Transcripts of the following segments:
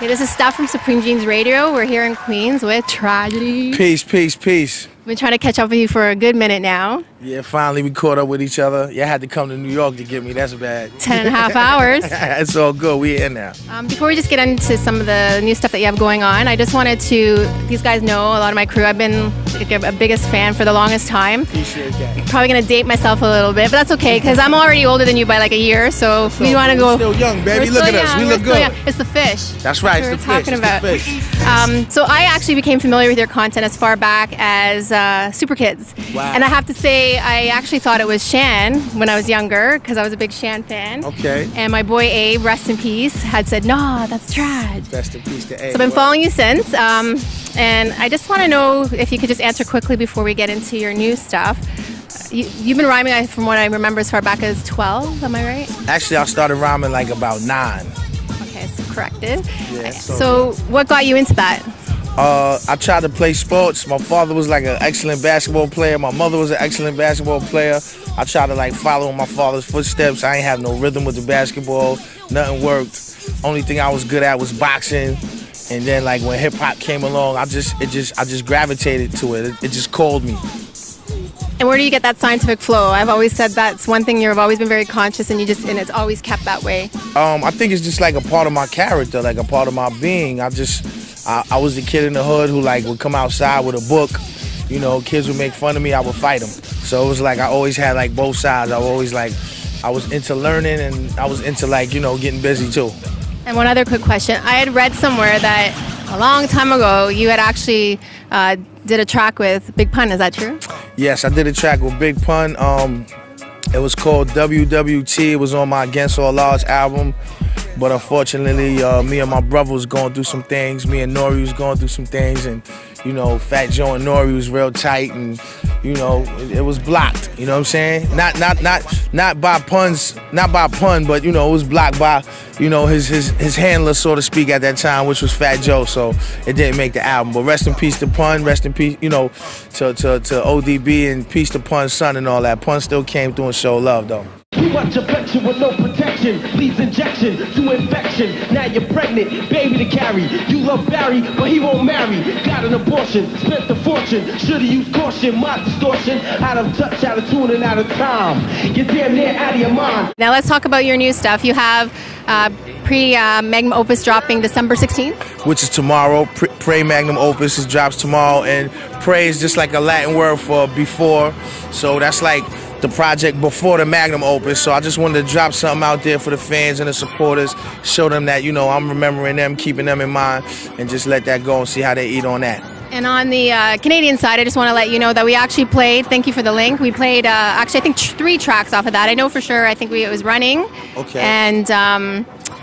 This is Steph from Supreme Jeans Radio. We're here in Queens with Tragedy. Peace, peace, peace. We've been trying to catch up with you for a good minute now. Yeah, finally we caught up with each other. You had to come to New York to get me. That's bad. 10.5 hours. It's all good. We're in now. Before we just get into some of the new stuff that you have going on, I just wanted to, these guys know a lot of my crew. I've been a biggest fan for the longest time. Appreciate that. Probably going to date myself a little bit, but that's okay because I'm already older than you by like a year. So we want to go. We're still young, baby. Look at us. We look good. It's the fish. That's right. That's it's the what fish. we're talking it's about. The fish. So I actually became familiar with your content as far back as Super Kids. Wow. And I have to say, I actually thought it was Shan when I was younger because I was a big Shan fan. Okay. And my boy Abe, rest in peace, had said, "No, that's Trad." Rest in peace to Abe. So I've been following you since. And I just want to know if you could just answer quickly before we get into your new stuff. You've been rhyming, from what I remember, as far back as 12, am I right? Actually, I started rhyming like about 9. Okay, so corrected. Yeah, so what got you into that? I tried to play sports. My father was like an excellent basketball player. My mother was an excellent basketball player. I tried to like follow in my father's footsteps. I ain't have no rhythm with the basketball. Nothing worked. Only thing I was good at was boxing. And then like when hip hop came along, I just gravitated to it. It just called me. And where do you get that scientific flow? I've always said that's one thing you've always been very conscious, and it's always kept that way. I think it's just like a part of my character, like a part of my being. I was the kid in the hood who like would come outside with a book. You know, kids would make fun of me, I would fight them. So it was like I always had like both sides. I was into learning and I was into like, you know, getting busy too. And one other quick question. I had read somewhere that a long time ago you had actually did a track with Big Pun. Is that true? Yes, I did a track with Big Pun. It was called WWT. It was on my Against All Odds album. But unfortunately, me and my brother was going through some things. Me and Nori was going through some things, and you know, Fat Joe and Nori was real tight, and you know, it was blocked. You know what I'm saying? Not by puns, not by pun, but you know, it was blocked by, you know, his handler, so to speak, at that time, which was Fat Joe. So it didn't make the album. But rest in peace to Pun. Rest in peace, you know, to ODB, and peace to Pun's son and all that. Pun still came through and showed love though. Too much affection with no protection leads injection to infection. Now you're pregnant, baby to carry. You love Barry, but he won't marry. Got an abortion, spent the fortune. Should've used caution, my distortion. Out of touch, out of tune, and out of time. You're damn near out of your mind. Now let's talk about your new stuff. You have pre-Magnum Opus dropping December 16th? Which is tomorrow. Pre-Magnum Opus drops tomorrow, and pre is just like a Latin word for before. So that's like the project before the Magnum Opus. So I just wanted to drop something out there for the fans and the supporters, show them that, you know, I'm remembering them, keeping them in mind, and just let that go and see how they eat on that. And on the Canadian side, I just want to let you know that we actually played, thank you for the link, we played actually I think 3 tracks off of that. I know for sure, I think it was Running. Okay. And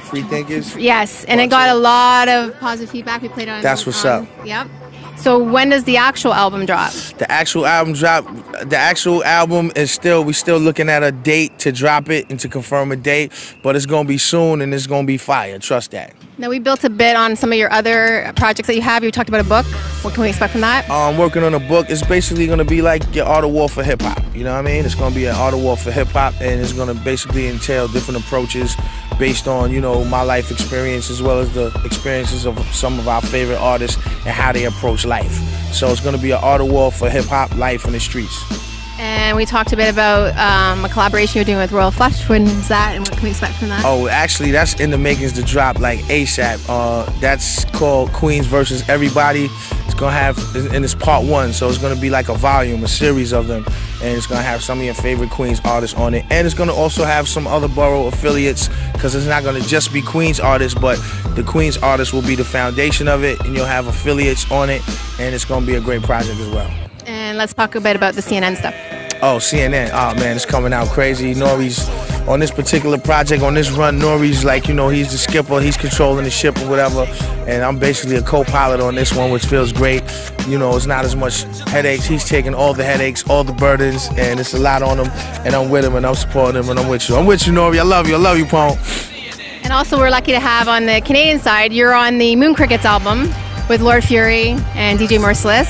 Free Thinkers? Yes, and it got a lot of positive feedback. We played on. That's what's up. Yep. So when does the actual album drop? The actual album is we're still looking at a date to drop it and to confirm a date, but it's gonna be soon and it's gonna be fire. Trust that. Now we built a bit on some of your other projects that you have. You talked about a book. What can we expect from that? I'm working on a book. It's basically gonna be like your art of war for hip hop. You know what I mean? It's gonna be an art of war for hip hop, and it's gonna basically entail different approaches based on, you know, my life experience as well as the experiences of some of our favorite artists and how they approach life. So it's going to be an art of war for hip-hop, life in the streets. And we talked a bit about a collaboration you're doing with Royal Flush. When is that, and what can we expect from that? Oh, actually, that's in the makings to drop like ASAP. That's called Queens versus Everybody. It's going to have, and it's part 1, so it's going to be like a volume, a series of them. And it's going to have some of your favorite Queens artists on it. And it's going to also have some other borough affiliates, because it's not going to just be Queens artists, but the Queens artists will be the foundation of it, and you'll have affiliates on it, and it's going to be a great project as well. And let's talk a bit about the CNN stuff. Oh, CNN. Oh, man, it's coming out crazy. Nori's on this particular project, on this run, Nori's like, you know, he's the skipper, he's controlling the ship or whatever, and I'm basically a co-pilot on this one, which feels great. You know, it's not as much headaches. He's taking all the headaches, all the burdens, and it's a lot on him, and I'm with him, and I'm supporting him, and I'm with you. I'm with you, Nori. I love you, Pone. And also we're lucky to have on the Canadian side, you're on the Moon Crickets album with Lord Fury and DJ Merciless.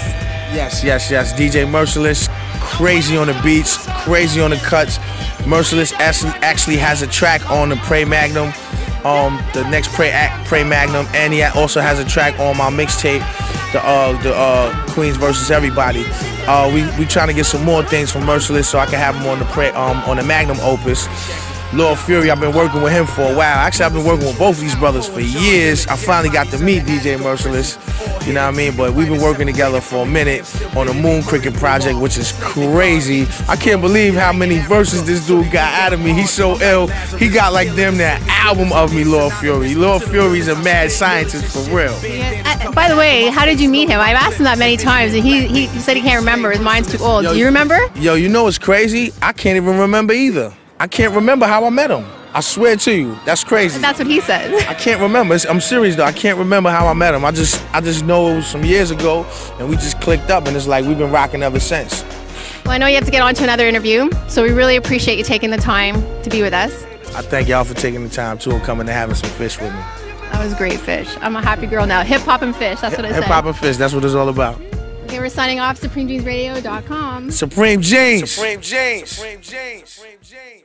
Yes. DJ Merciless, crazy on the beats, crazy on the cuts. Merciless actually has a track on the Pre Magnum the next Pray Magnum, and he also has a track on my mixtape, the Queens versus Everybody. We trying to get some more things from Merciless so I can have him on the Magnum Opus. Lord Fury, I've been working with him for a while. Actually, I've been working with both of these brothers for years. I finally got to meet DJ Merciless, you know what I mean? But we've been working together for a minute on the Moon Cricket project, which is crazy. I can't believe how many verses this dude got out of me. He's so ill. He got like damn near an album of me, Lord Fury. Lord Fury's a mad scientist for real. By the way, how did you meet him? I've asked him that many times, and he said he can't remember. His mind's too old. Do you remember? Yo, you know what's crazy? I can't even remember either. I can't remember how I met him. I swear to you, that's crazy. That's what he said. I can't remember. I'm serious though. I can't remember how I met him. I just know it was some years ago, and we just clicked up, and it's like we've been rocking ever since. Well, I know you have to get on to another interview, so we really appreciate you taking the time to be with us. I thank y'all for taking the time too and coming and having some fish with me. That was great, Fish. I'm a happy girl now. Hip hop and fish. That's what I said. Hip hop and fish. That's what it's all about. Okay, we're signing off. SupremeJeansRadio.com. Supreme James. Supreme James. Supreme James. Supreme James.